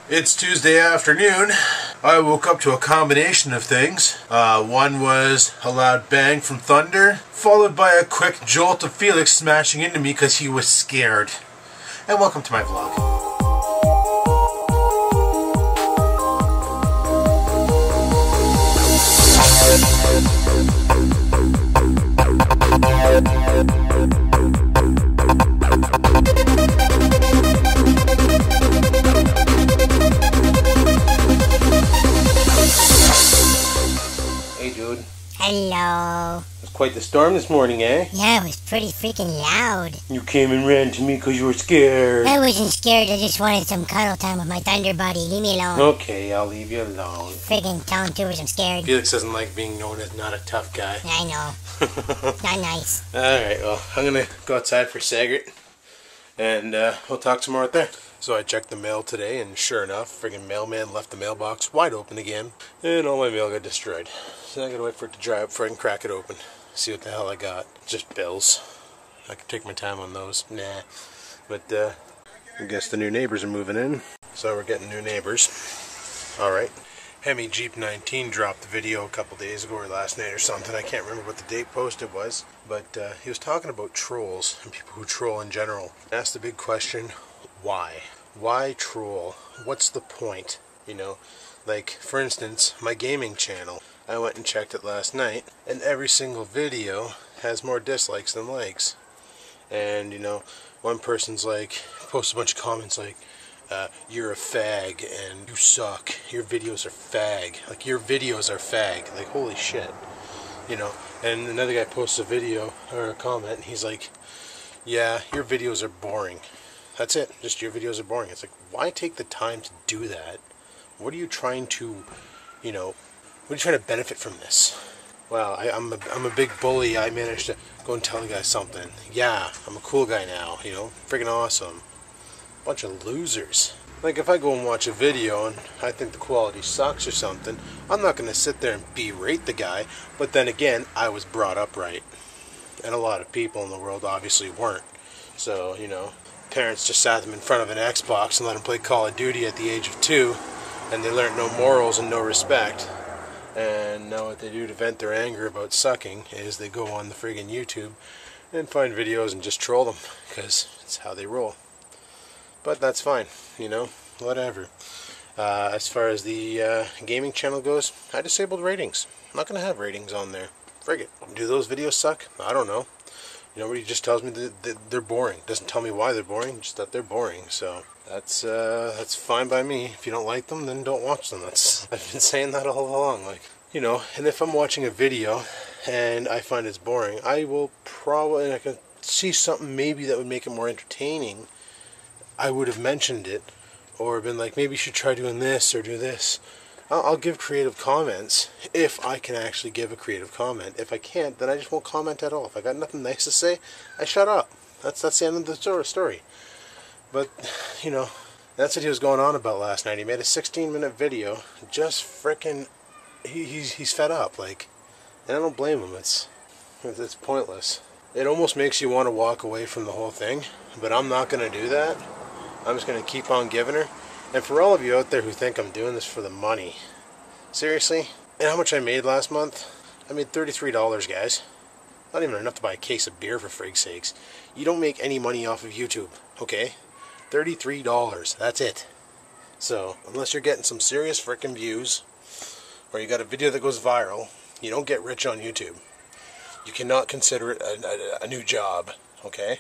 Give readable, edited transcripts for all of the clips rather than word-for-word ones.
It's Tuesday afternoon. I woke up to a combination of things. One was a loud bang from thunder, followed by a quick jolt of Felix smashing into me because he was scared. And welcome to my vlog. Hey dude. Hello. It was quite the storm this morning, eh? Yeah, it was pretty freaking loud. You came and ran to me because you were scared. I wasn't scared, I just wanted some cuddle time with my thunder buddy. Leave me alone. Okay, I'll leave you alone. Freaking telling Tubers I'm scared. Felix doesn't like being known as not a tough guy. I know. Not nice. Alright, well, I'm gonna go outside for Saggart, and we'll talk some more out there. So I checked the mail today, and sure enough, friggin' mailman left the mailbox wide open again, and all my mail got destroyed. So I gotta wait for it to dry up before I can crack it open. See what the hell I got. Just bills. I can take my time on those. Nah. But I guess the new neighbors are moving in, so we're getting new neighbors. Alright. Hemi Jeep 19 dropped the video a couple days ago or last night or something. I can't remember what the date posted was, but he was talking about trolls and people who troll in general. Asked the big question, why? Why troll? What's the point? You know, like for instance, my gaming channel. I went and checked it last night, and every single video has more dislikes than likes. And you know, one person's like, posts a bunch of comments like, you're a fag and you suck. Your videos are fag. Like, your videos are fag. Like, holy shit. You know, and another guy posts a video or a comment and he's like, yeah, your videos are boring. That's it. Just your videos are boring. It's like, why take the time to do that? What are you trying to, you know, what are you trying to benefit from this? Wow, I'm a big bully. I managed to go and tell the guy something. Yeah, I'm a cool guy now, you know, freaking awesome. Bunch of losers. Like, if I go and watch a video and I think the quality sucks or something, I'm not going to sit there and berate the guy. But then again, I was brought up right. And a lot of people in the world obviously weren't. So, you know, parents just sat them in front of an Xbox and let them play Call of Duty at the age of 2. And they learned no morals and no respect. And now what they do to vent their anger about sucking is they go on the friggin' YouTube and find videos and just troll them. Because it's how they roll. But that's fine, you know, whatever. As far as the gaming channel goes, I disabled ratings. I'm not going to have ratings on there. Frig it. Do those videos suck? I don't know. You know, he just tells me that they're boring. Doesn't tell me why they're boring, just that they're boring. So that's fine by me. If you don't like them, then don't watch them. I've been saying that all along. Like, you know, and if I'm watching a video and I find it's boring, I will probably, and I can see something maybe that would make it more entertaining, I would have mentioned it, or been like, maybe you should try doing this or do this. I'll give creative comments if I can actually give a creative comment. If I can't, then I just won't comment at all. If I got nothing nice to say, I shut up. That's the end of the story. But, you know, that's what he was going on about last night. He made a 16-minute video, just frickin', he's fed up, like, and I don't blame him. It's pointless. It almost makes you want to walk away from the whole thing, but I'm not going to do that. I'm just going to keep on giving her. And for all of you out there who think I'm doing this for the money, seriously? And how much I made last month? I made $33, guys. Not even enough to buy a case of beer, for frig's sakes. You don't make any money off of YouTube, okay? $33, that's it. So, unless you're getting some serious frickin' views, or you got a video that goes viral, you don't get rich on YouTube. You cannot consider it a new job, okay?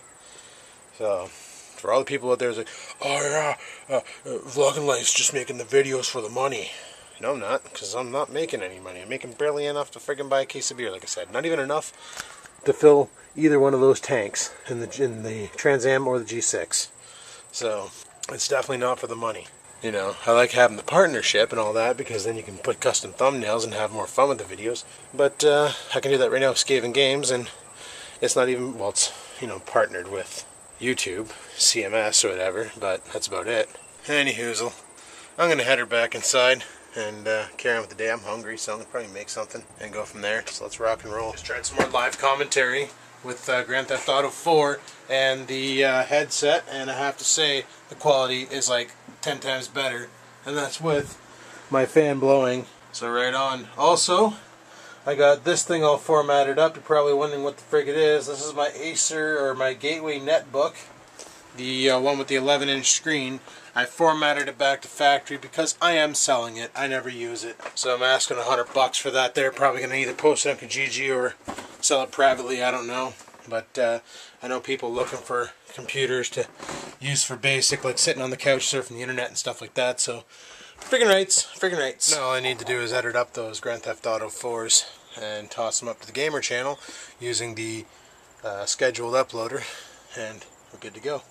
So, for all the people out there who's like, oh yeah, VlogginLife's just making the videos for the money. No, I'm not, because I'm not making any money. I'm making barely enough to friggin' buy a case of beer, like I said. Not even enough to fill either one of those tanks in the Trans Am or the G6. So, it's definitely not for the money. You know, I like having the partnership and all that, because then you can put custom thumbnails and have more fun with the videos. But I can do that right now with Skaven Games, and it's not even, well, it's, you know, partnered with YouTube, CMS or whatever, but that's about it. Anyhoozle, I'm going to head her back inside and carry on with the day. I'm hungry, so I'm going to probably make something and go from there. So let's rock and roll. Just tried some more live commentary with Grand Theft Auto 4 and the headset, and I have to say the quality is like 10 times better and that's with my fan blowing. So right on. Also, I got this thing all formatted up. You're probably wondering what the frig it is. This is my Acer, or my Gateway netbook. The one with the 11-inch screen. I formatted it back to factory because I am selling it. I never use it. So I'm asking $100 for that there. Probably going to either post it on Kijiji or sell it privately. I don't know. But I know people looking for computers to use for basic, like sitting on the couch surfing the internet and stuff like that. So friggin' rights, friggin' rights. Now all I need to do is edit up those Grand Theft Auto 4s and toss them up to the gamer channel using the scheduled uploader, and we're good to go.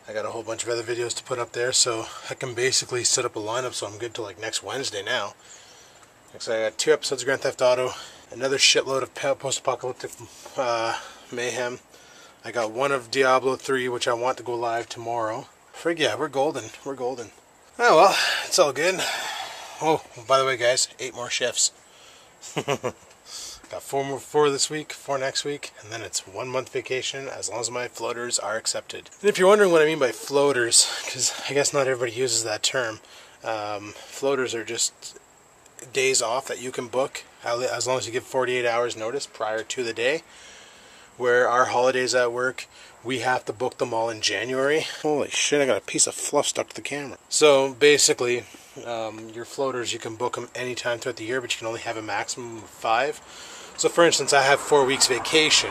I got a whole bunch of other videos to put up there, so I can basically set up a lineup so I'm good till like next Wednesday now. So I got 2 episodes of Grand Theft Auto, another shitload of post-apocalyptic mayhem. I got 1 of Diablo 3, which I want to go live tomorrow. Frig yeah, we're golden. We're golden. Oh well, it's all good. Oh, by the way guys, 8 more shifts. Got 4 this week, 4 next week, and then it's 1 month vacation as long as my floaters are accepted. And if you're wondering what I mean by floaters, because I guess not everybody uses that term, floaters are just days off that you can book as long as you give 48 hours notice prior to the day. Where our holidays at work, we have to book them all in January. Holy shit, I got a piece of fluff stuck to the camera. So basically, your floaters, you can book them anytime throughout the year, but you can only have a maximum of 5. So for instance, I have 4 weeks vacation,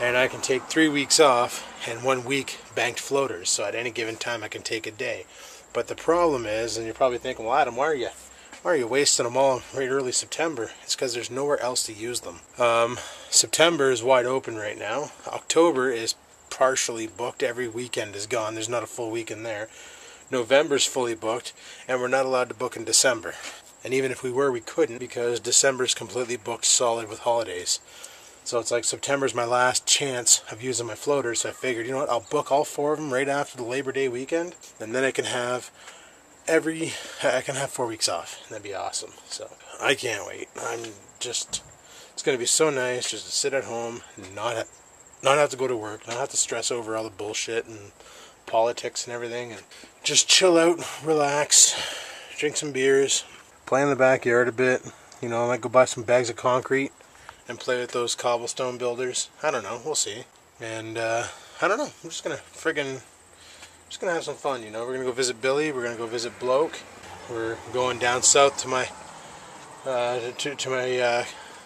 and I can take 3 weeks off and 1 week banked floaters. So at any given time, I can take a day. But the problem is, and you're probably thinking, well Adam, why are you wasting them all right early September? It's because there's nowhere else to use them. September is wide open right now. October is partially booked. Every weekend is gone. There's not a full week in there. November's fully booked, and we're not allowed to book in December. And even if we were, we couldn't, because December's completely booked solid with holidays. So it's like September's my last chance of using my floaters, so I figured, you know what, I'll book all 4 of them right after the Labor Day weekend, and then I can have 4 weeks off, and that'd be awesome. So I can't wait. It's gonna be so nice just to sit at home and not have to go to work, not have to stress over all the bullshit and politics and everything, and just chill out, relax, drink some beers, play in the backyard a bit. You know, I might go buy some bags of concrete and play with those cobblestone builders. I don't know, we'll see. And I don't know, I'm just gonna have some fun, you know. We're gonna go visit Billy. We're gonna go visit Bloke. We're going down south to my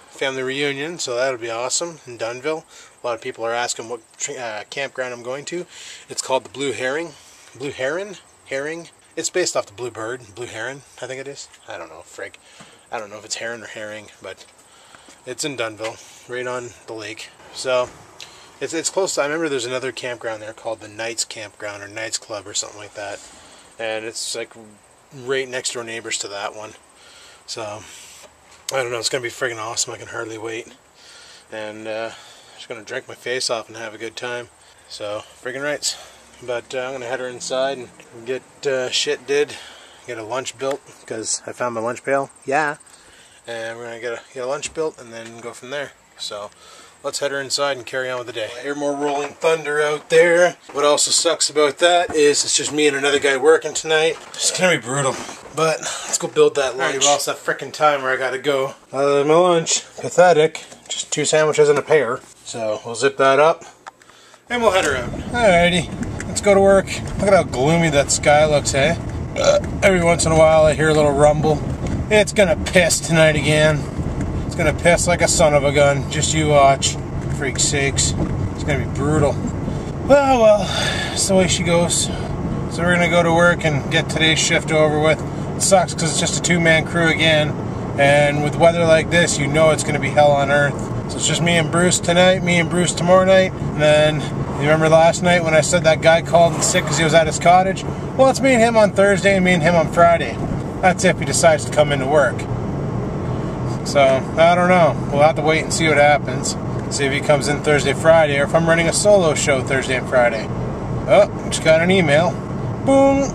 family reunion, so that'll be awesome in Dunnville. A lot of people are asking what campground I'm going to. It's called the Blue Heron. Blue Heron? Herring? It's based off the Blue Bird. Blue Heron, I think it is. I don't know, frig. I don't know if it's heron or herring, but it's in Dunnville, right on the lake. So it's close to, I remember there's another campground there called the Knights Campground or Knights Club or something like that. And it's like right next door neighbors to that one. So I don't know, it's going to be friggin' awesome. I can hardly wait. And just going to drink my face off and have a good time. So, friggin' rights. But I'm going to head her inside and get shit did. Get a lunch built, because I found my lunch pail. Yeah. And we're going to get a lunch built and then go from there. So, let's head her inside and carry on with the day. I hear more rolling thunder out there. What also sucks about that is it's just me and another guy working tonight. It's going to be brutal. But let's go build that lunch. Alrighty, well, it's that frickin' time where I gotta go. My lunch. Pathetic. Just 2 sandwiches and a pear. So we'll zip that up and we'll head her out. Alrighty, let's go to work. Look at how gloomy that sky looks, eh? Every once in a while I hear a little rumble. It's gonna piss tonight again. It's gonna piss like a son of a gun. Just you watch. Freak's sakes. It's gonna be brutal. Well, that's the way she goes. So we're gonna go to work and get today's shift over with. It sucks because it's just a 2-man crew again, and with weather like this, you know it's gonna be hell on earth. So it's just me and Bruce tonight, me and Bruce tomorrow night, and then you remember last night when I said that guy called in sick because he was at his cottage? Well, it's me and him on Thursday and me and him on Friday. That's if he decides to come into work. So I don't know. We'll have to wait and see what happens. See if he comes in Thursday, Friday, or if I'm running a solo show Thursday and Friday. Oh, just got an email. Boom.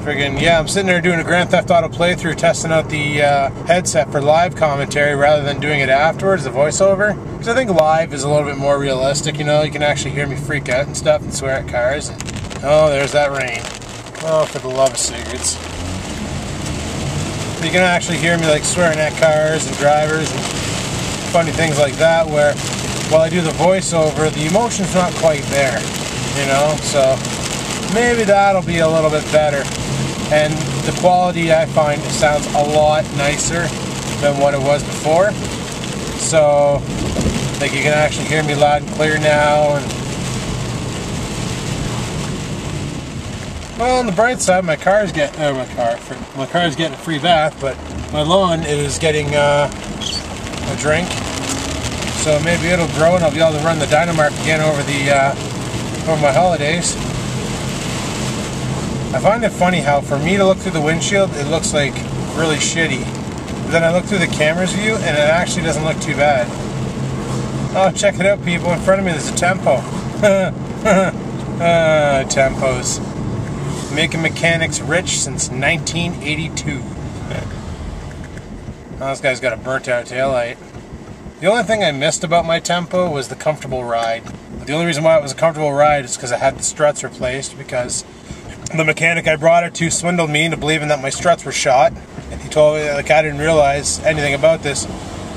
Friggin', yeah, I'm sitting there doing a Grand Theft Auto playthrough, testing out the headset for live commentary rather than doing it afterwards, the voiceover. Because I think live is a little bit more realistic, you know, you can actually hear me freak out and stuff and swear at cars. And, oh, there's that rain. Oh, for the love of cigarettes. You can actually hear me like swearing at cars and drivers and funny things like that, where while I do the voiceover, the emotion's not quite there, you know, so maybe that'll be a little bit better. And the quality, I find, sounds a lot nicer than what it was before. So, like, you can actually hear me loud and clear now. And well, on the bright side, my car's getting a free bath, but my lawn is getting a drink. So maybe it'll grow and I'll be able to run the Dynamark again over my holidays. I find it funny how for me to look through the windshield, it looks like really shitty. But then I look through the camera's view and it actually doesn't look too bad. Oh, check it out, people. In front of me there's a Tempo. Tempos. Making mechanics rich since 1982. Oh, this guy's got a burnt out taillight. The only thing I missed about my Tempo was the comfortable ride. But the only reason why it was a comfortable ride is because I had the struts replaced, because the mechanic I brought it to swindled me into believing that my struts were shot. And he told me, like, I didn't realize anything about this,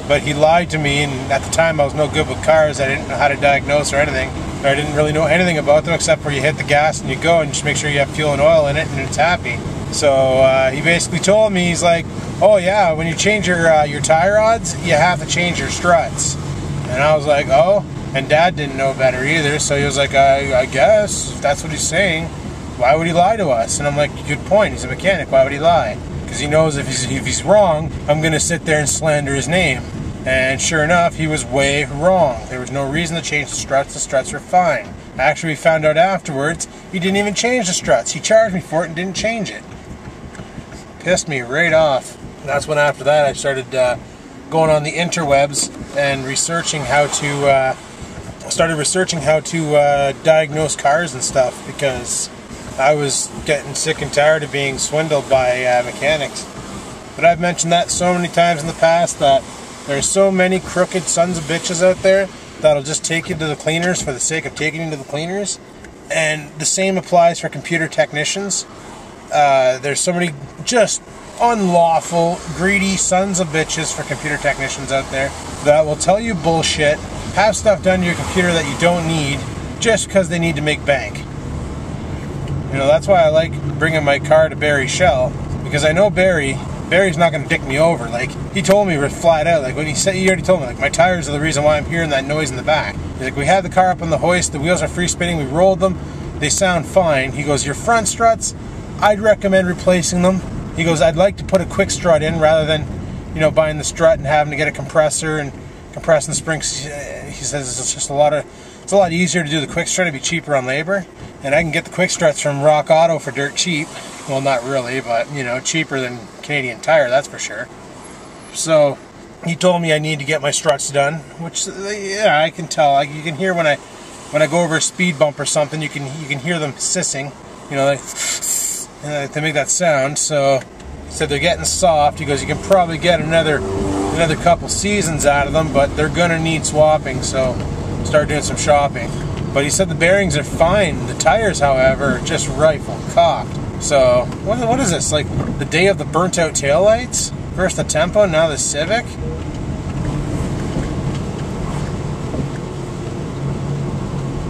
but he lied to me, and at the time I was no good with cars. I didn't know how to diagnose or anything. I didn't really know anything about them except for you hit the gas and you go and just make sure you have fuel and oil in it and it's happy. So he basically told me, he's like, oh yeah, when you change your tie rods, you have to change your struts. And I was like, oh, and Dad didn't know better either, so he was like, I guess, if that's what he's saying, why would he lie to us? And I'm like, good point, he's a mechanic, why would he lie? Because he knows if he's wrong, I'm going to sit there and slander his name. And sure enough, he was way wrong. There was no reason to change the struts were fine. Actually, we found out afterwards, he didn't even change the struts. He charged me for it and didn't change it. Pissed me right off. And that's when after that I started going on the interwebs and researching how to diagnose cars and stuff, because I was getting sick and tired of being swindled by mechanics. But I've mentioned that so many times in the past that there's so many crooked sons of bitches out there that'll just take you to the cleaners for the sake of taking you to the cleaners. And the same applies for computer technicians. There's so many just unlawful, greedy sons of bitches for computer technicians out there that will tell you bullshit, have stuff done to your computer that you don't need, just because they need to make bank. You know, that's why I like bringing my car to Barry Shell, because I know Barry's not going to dick me over. Like, he told me flat out, like, when he already told me, like, my tires are the reason why I'm hearing that noise in the back. He's like, we had the car up on the hoist, the wheels are free spinning, we rolled them, they sound fine. He goes, your front struts, I'd recommend replacing them. He goes, I'd like to put a quick strut in rather than, you know, buying the strut and having to get a compressor and compressing the springs. He says it's just a lot easier to do the quick strut, it'd be cheaper on labor. And I can get the quick struts from Rock Auto for dirt cheap. Well, not really, but, you know, cheaper than Canadian Tire, that's for sure. So he told me I need to get my struts done, which, yeah, I can tell. You can hear when I go over a speed bump or something, you can hear them sissing, you know, they make that sound. So he said they're getting soft. He goes, you can probably get another couple seasons out of them, but they're gonna need swapping. So start doing some shopping. But he said the bearings are fine. The tires, however, are just rifle cocked. So what is this? Like the day of the burnt out taillights? First the Tempo, now the Civic.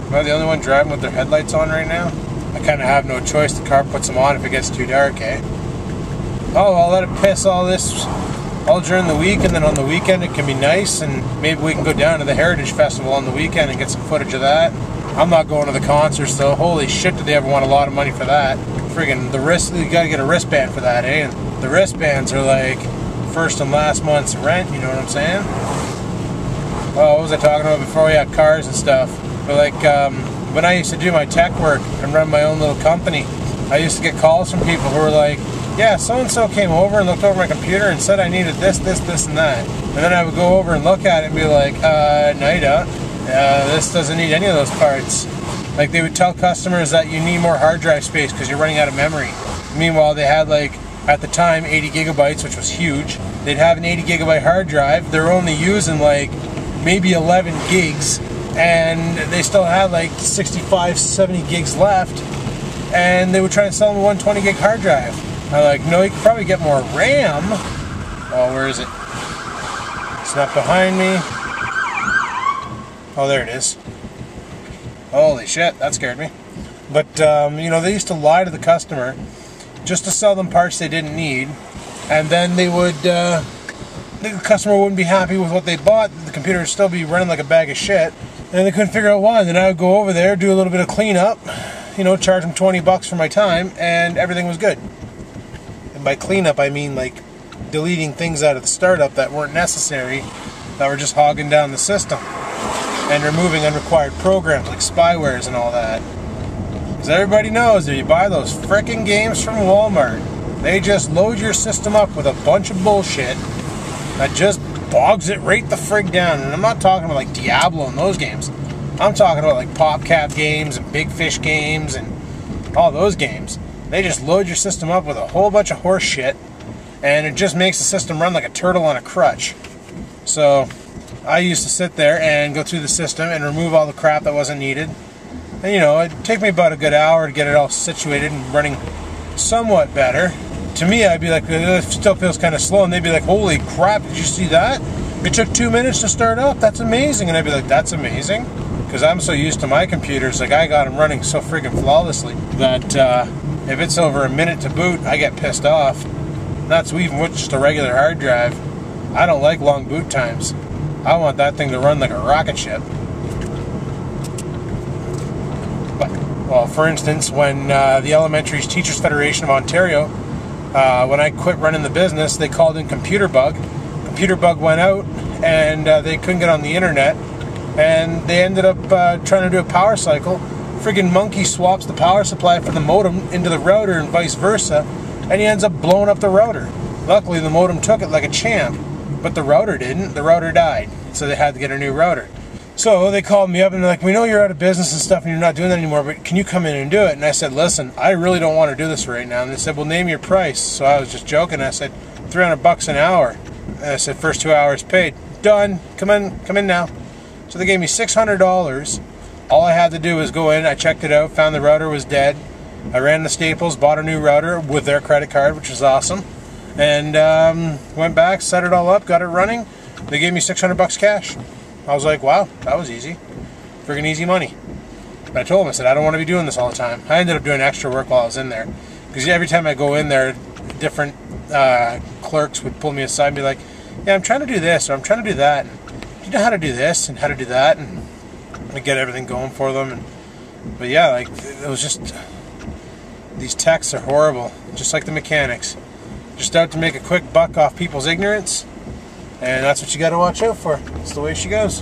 Am I the only one driving with their headlights on right now? I kind of have no choice. The car puts them on if it gets too dark, eh? Oh, I'll let it piss all during the week, and then on the weekend it can be nice, and maybe we can go down to the Heritage Festival on the weekend and get some footage of that. I'm not going to the concerts though. Holy shit, did they ever want a lot of money for that? Friggin' you gotta get a wristband for that, eh? And the wristbands are like first and last month's rent, you know what I'm saying? Oh, what was I talking about before? Yeah, cars and stuff. But like, when I used to do my tech work and run my own little company, I used to get calls from people who were like, yeah, so-and-so came over and looked over my computer and said I needed this, and that. And then I would go over and look at it and be like, no you don't. This doesn't need any of those parts. Like, they would tell customers that you need more hard drive space because you're running out of memory. Meanwhile, they had, like, at the time, 80 gigabytes, which was huge. They'd have an 80 gigabyte hard drive. They're only using, like, maybe 11 gigs. And they still had, like, 65, 70 gigs left. And they would try and sell them a 120 gig hard drive. I'm like, no, you could probably get more RAM. Oh, where is it? It's not behind me. Oh, there it is. Holy shit, that scared me. But, you know, they used to lie to the customer just to sell them parts they didn't need. And then they would, the customer wouldn't be happy with what they bought. The computer would still be running like a bag of shit. And they couldn't figure out why. Then I would go over there, do a little bit of cleanup, you know, charge them 20 bucks for my time, and everything was good. And by cleanup, I mean like deleting things out of the startup that weren't necessary, that were just hogging down the system, and removing unrequired programs like spywares and all that. Because everybody knows if you buy those frickin' games from Walmart, they just load your system up with a bunch of bullshit that just bogs it right the frig down. And I'm not talking about like Diablo and those games. I'm talking about like PopCap games and Big Fish games and all those games. They just load your system up with a whole bunch of horse shit, and it just makes the system run like a turtle on a crutch. So I used to sit there and go through the system and remove all the crap that wasn't needed. And you know, it'd take me about a good hour to get it all situated and running somewhat better. To me, I'd be like, it still feels kind of slow, and they'd be like, holy crap, did you see that? It took 2 minutes to start up, that's amazing. And I'd be like, that's amazing? Because I'm so used to my computers, like I got them running so friggin' flawlessly that if it's over a minute to boot, I get pissed off. That's even with just a regular hard drive. I don't like long boot times. I want that thing to run like a rocket ship. But, well, for instance, when the Elementary Teachers Federation of Ontario, when I quit running the business, they called in computer bug. Computer bug went out, and they couldn't get on the internet, and they ended up trying to do a power cycle. Friggin' monkey swaps the power supply from the modem into the router and vice versa, and he ends up blowing up the router. Luckily, the modem took it like a champ, but the router didn't. The router died, so they had to get a new router. So they called me up and they're like, we know you're out of business and stuff and you're not doing that anymore, but can you come in and do it? And I said, listen, I really don't want to do this right now. And they said, well, name your price. So I was just joking. I said, 300 bucks an hour. And I said, first 2 hours paid. Done. Come in now. So they gave me $600. All I had to do was go in, I checked it out, found the router was dead. I ran to Staples, bought a new router with their credit card, which was awesome. And went back, set it all up, got it running. They gave me 600 bucks cash. I was like, wow, that was easy. Friggin' easy money. But I told them, I said, I don't want to be doing this all the time. I ended up doing extra work while I was in there. Because every time I go in there, different clerks would pull me aside and be like, yeah, I'm trying to do this, or I'm trying to do that. And, do you know how to do this and how to do that? And I get everything going for them. But yeah, like, it was just, these techs are horrible. Just like the mechanics. Just out to make a quick buck off people's ignorance. And that's what you got to watch out for. It's the way she goes.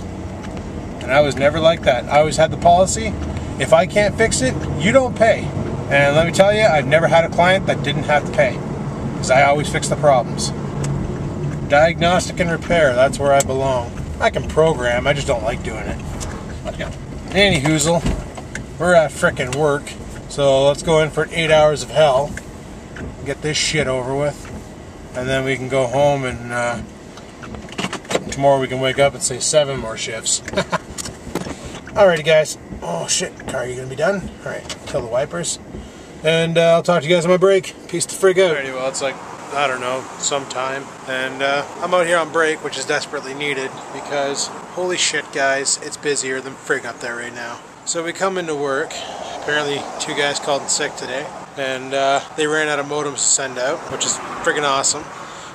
And I was never like that. I always had the policy, if I can't fix it, you don't pay. And let me tell you, I've never had a client that didn't have to pay. Because I always fix the problems. Diagnostic and repair, that's where I belong. I can program, I just don't like doing it. Any hoozle, we're at frickin' work. So let's go in for 8 hours of hell. Get this shit over with. And then we can go home and tomorrow we can wake up and say 7 more shifts. Alrighty guys. Oh shit, car, you gonna be done? Alright, kill the wipers. And I'll talk to you guys on my break. Peace the frig out. Alrighty, well it's like, I don't know, sometime. And I'm out here on break, which is desperately needed because, holy shit guys, it's busier than frig up there right now. So we come into work. Apparently 2 guys called in sick today. And they ran out of modems to send out, which is friggin' awesome.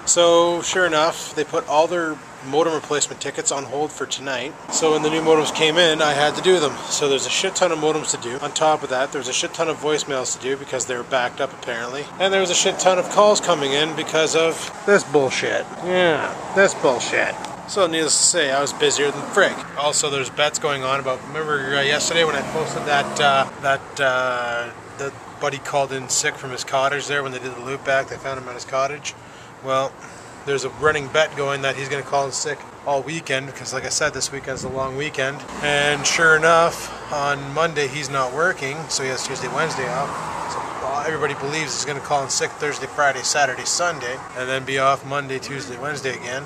So sure enough, they put all their modem replacement tickets on hold for tonight. So when the new modems came in, I had to do them. So there's a shit ton of modems to do. On top of that, there's a shit ton of voicemails to do because they were backed up apparently. And there was a shit ton of calls coming in because of this bullshit. Yeah, this bullshit. So needless to say, I was busier than frig. Also, there's bets going on about, remember yesterday when I posted the buddy called in sick from his cottage there when they did the loop back, they found him at his cottage. Well, there's a running bet going that he's going to call in sick all weekend because, like I said, this weekend's a long weekend. And sure enough, on Monday he's not working, so he has Tuesday, Wednesday off. So everybody believes he's going to call in sick Thursday, Friday, Saturday, Sunday, and then be off Monday, Tuesday, Wednesday again.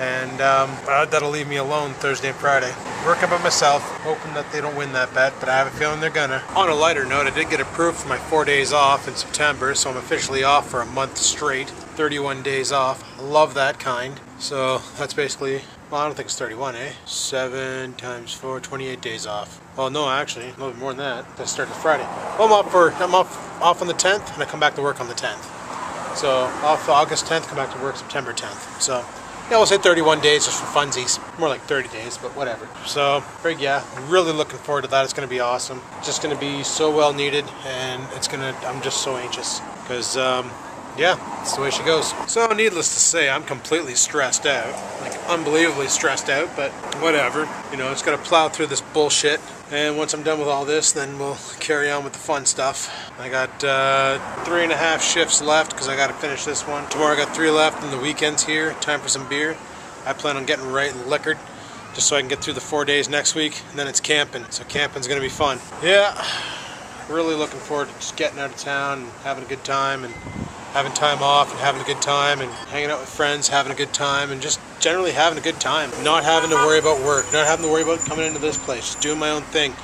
And that'll leave me alone Thursday and Friday. Working by myself, hoping that they don't win that bet, but I have a feeling they're gonna. On a lighter note, I did get approved for my 4 days off in September, so I'm officially off for a month straight. 31 days off. I love that kind. So that's basically, well, I don't think it's 31, eh? 7 times 4, 28 days off. Well, no, actually, a little bit more than that. That starts Friday. Well, I'm off on the 10th, and I come back to work on the 10th. So off August 10th, come back to work September 10th. So yeah, we'll say 31 days just for funsies. More like 30 days, but whatever. So, yeah, really looking forward to that. It's going to be awesome. It's just going to be so well needed, and I'm just so anxious. Because, yeah, that's the way she goes. So, needless to say, I'm completely stressed out. Like, unbelievably stressed out, but whatever. You know, it's got to plow through this bullshit. And once I'm done with all this, then we'll carry on with the fun stuff. I got 3.5 shifts left because I got to finish this one. Tomorrow I got 3 left, and the weekend's here. Time for some beer. I plan on getting right liquored just so I can get through the 4 days next week, and then it's camping. So camping's going to be fun. Yeah, really looking forward to just getting out of town and having a good time, and having time off and having a good time, and hanging out with friends, having a good time, and just generally having a good time. Not having to worry about work, not having to worry about coming into this place, just doing my own thing.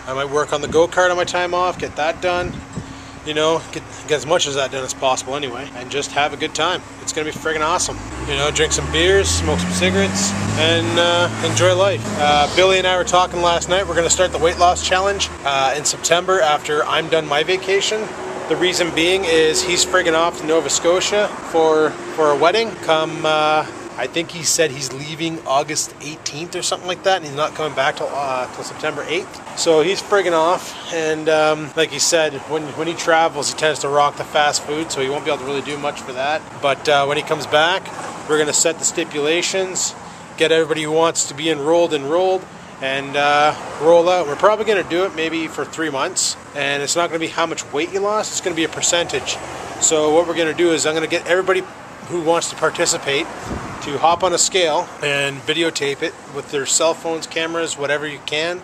I might work on the go-kart on my time off, get that done, you know, get as much of that done as possible anyway, and just have a good time. It's gonna be friggin' awesome. You know, drink some beers, smoke some cigarettes, and enjoy life. Billy and I were talking last night. We're gonna start the weight loss challenge in September after I'm done my vacation. The reason being is he's friggin' off to Nova Scotia for a wedding. Come, I think he said he's leaving August 18th or something like that, and he's not coming back till September 8th. So he's friggin' off, and like he said, when he travels, he tends to rock the fast food, so he won't be able to really do much for that. But when he comes back, we're gonna set the stipulations, get everybody who wants to be enrolled, and roll out. We're probably going to do it maybe for 3 months, and it's not going to be how much weight you lost, it's going to be a percentage. So what we're going to do is I'm going to get everybody who wants to participate to hop on a scale and videotape it with their cell phones, cameras, whatever you can.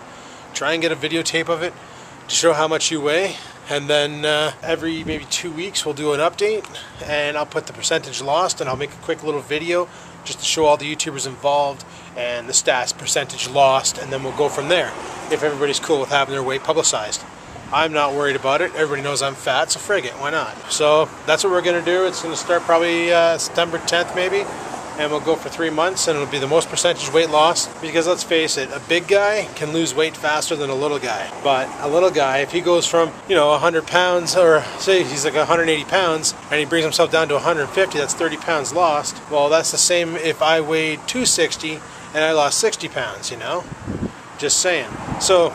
Try and get a videotape of it to show how much you weigh, and then every maybe 2 weeks we'll do an update, and I'll put the percentage lost, and I'll make a quick little video just to show all the YouTubers involved and the stats percentage lost, and then we'll go from there if everybody's cool with having their weight publicized. I'm not worried about it. Everybody knows I'm fat, so frig it, why not? So that's what we're going to do. It's going to start probably September 10th maybe, and we'll go for 3 months, and it'll be the most percentage weight loss, because let's face it, a big guy can lose weight faster than a little guy. But a little guy, if he goes from, you know, 100 pounds, or say he's like 180 pounds, and he brings himself down to 150, that's 30 pounds lost. Well, that's the same if I weighed 260 and I lost 60 pounds, you know? Just saying. So,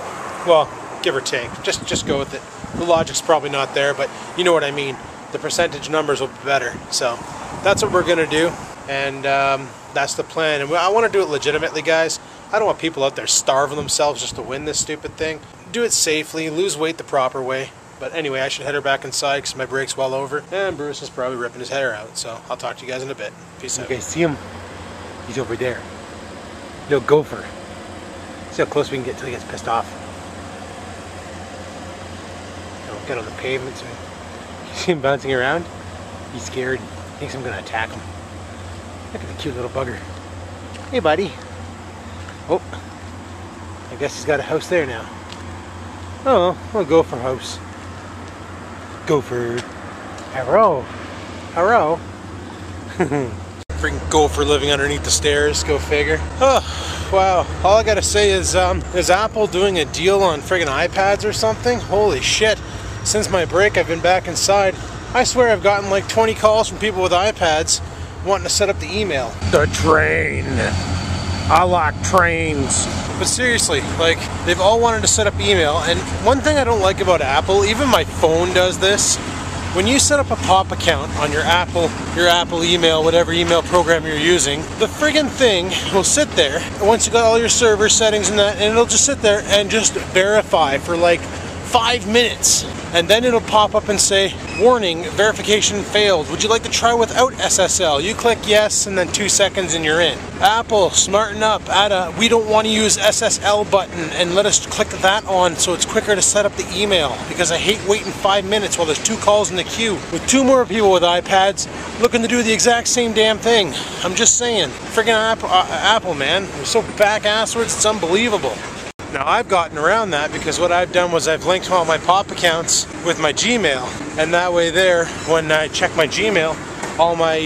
well, give or take, just go with it. The logic's probably not there, but you know what I mean. The percentage numbers will be better. So that's what we're gonna do. And that's the plan. And I want to do it legitimately, guys. I don't want people out there starving themselves just to win this stupid thing. Do it safely, lose weight the proper way. But anyway, I should head her back inside because my break's well over. And Bruce is probably ripping his hair out. So I'll talk to you guys in a bit. Peace out. Okay, see him? He's over there. Little Gopher. See how close we can get till he gets pissed off. I'll get on the pavement soon. You see him bouncing around? He's scared. Thinks I'm going to attack him. Look at the cute little bugger. Hey, buddy. Oh, I guess he's got a house there now. Oh, a Gopher house. Gopher. Hello. Hello. Freaking Gopher living underneath the stairs. Go figure. Oh, wow. All I gotta say is Apple doing a deal on friggin' iPads or something? Holy shit. Since my break, I've been back inside. I swear I've gotten like 20 calls from people with iPads wanting to set up the email. The train. I like trains. But seriously, like, they've all wanted to set up email, and one thing I don't like about Apple, even my phone does this, when you set up a pop account on your Apple email, whatever email program you're using, the friggin' thing will sit there, once you got all your server settings and that, and it'll just sit there and just verify for like 5 minutes. and then it'll pop up and say, warning, verification failed. Would you like to try without SSL? You click yes, and then 2 seconds and you're in. Apple, smarten up, add a we don't want to use SSL button and let us click that on so it's quicker to set up the email, because I hate waiting 5 minutes while there's 2 calls in the queue with 2 more people with iPads looking to do the exact same damn thing. I'm just saying, friggin' Apple, man, they're so back-asswards, it's unbelievable. Now I've gotten around that because what I've done was I've linked all my pop accounts with my Gmail, and that way there, when I check my Gmail, all my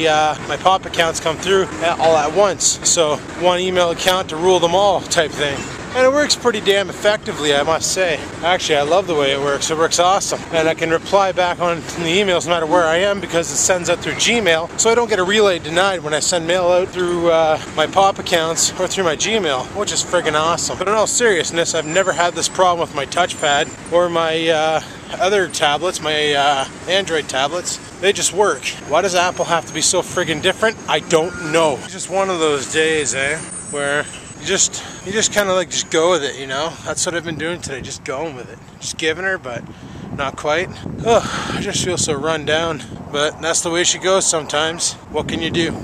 my pop accounts come through all at once. So one email account to rule them all type thing. And it works pretty damn effectively, I must say. Actually, I love the way it works. It works awesome. And I can reply back on the emails no matter where I am because it sends out through Gmail. So I don't get a relay denied when I send mail out through my pop accounts or through my Gmail, which is friggin' awesome. But in all seriousness, I've never had this problem with my touchpad or my other tablets, my Android tablets. They just work. Why does Apple have to be so friggin' different? I don't know. It's just one of those days, where you just kind of like just go with it, you know? That's what I've been doing today, just going with it. Just giving her, but not quite. Oh, I just feel so run down. But that's the way she goes sometimes. What can you do?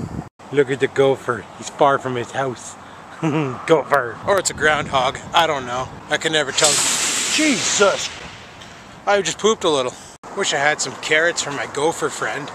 Look at the gopher. He's far from his house. Gopher. Or it's a groundhog. I don't know. I can never tell. Jesus! I just pooped a little. Wish I had some carrots for my gopher friend.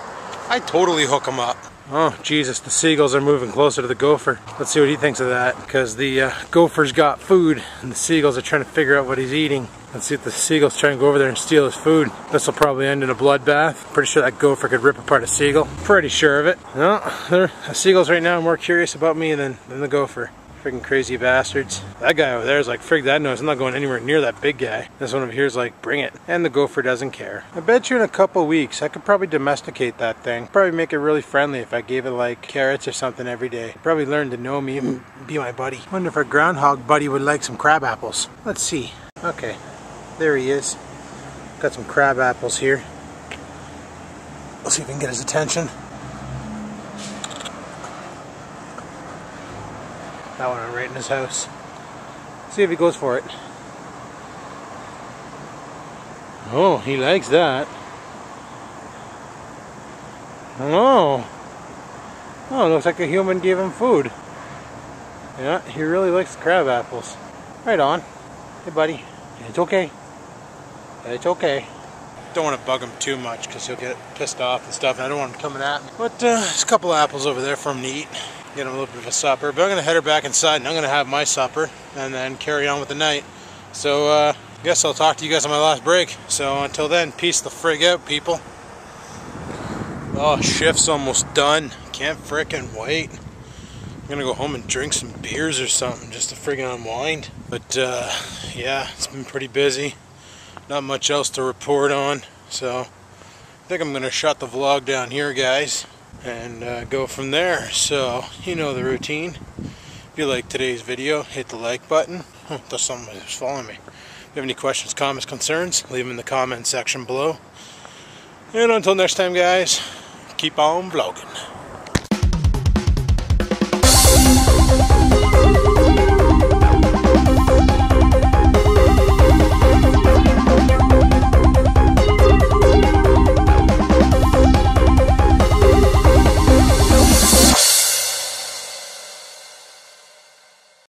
I'd totally hook him up. Oh, Jesus, the seagulls are moving closer to the gopher. Let's see what he thinks of that, because the gopher's got food, and the seagulls are trying to figure out what he's eating. Let's see if the seagulls try and go over there and steal his food. This will probably end in a bloodbath. Pretty sure that gopher could rip apart a seagull. Pretty sure of it. No, the seagulls right now are more curious about me than the gopher. Freaking crazy bastards. That guy over there is like, frig that noise, I'm not going anywhere near that big guy. This one over here is like, bring it. And the gopher doesn't care. I bet you in a couple weeks I could probably domesticate that thing. Probably make it really friendly if I gave it like carrots or something every day. Probably learn to know me and be my buddy. Wonder if our groundhog buddy would like some crab apples. Let's see. Okay, there he is. Got some crab apples here. Let's see if we can get his attention. That one right in his house. See if he goes for it. Oh, he likes that. Oh. Oh, looks like a human gave him food. Yeah, he really likes the crab apples. Right on. Hey, buddy. It's okay. It's okay. Don't want to bug him too much because he'll get pissed off and stuff, and I don't want him coming at me. But there's a couple apples over there for him to eat. Get him a little bit of a supper, but I'm going to head her back inside and I'm going to have my supper and then carry on with the night. So I guess I'll talk to you guys on my last break. So until then, peace the frig out, people. Oh, shift's almost done. Can't frickin' wait. I'm going to go home and drink some beers or something just to friggin' unwind. But yeah, it's been pretty busy. Not much else to report on. So I think I'm going to shut the vlog down here, guys. And go from there. So, you know the routine. If you like today's video, hit the like button. Oh, there's somebody who's following me. If you have any questions, comments, concerns, leave them in the comment section below. And until next time, guys, keep on vlogging.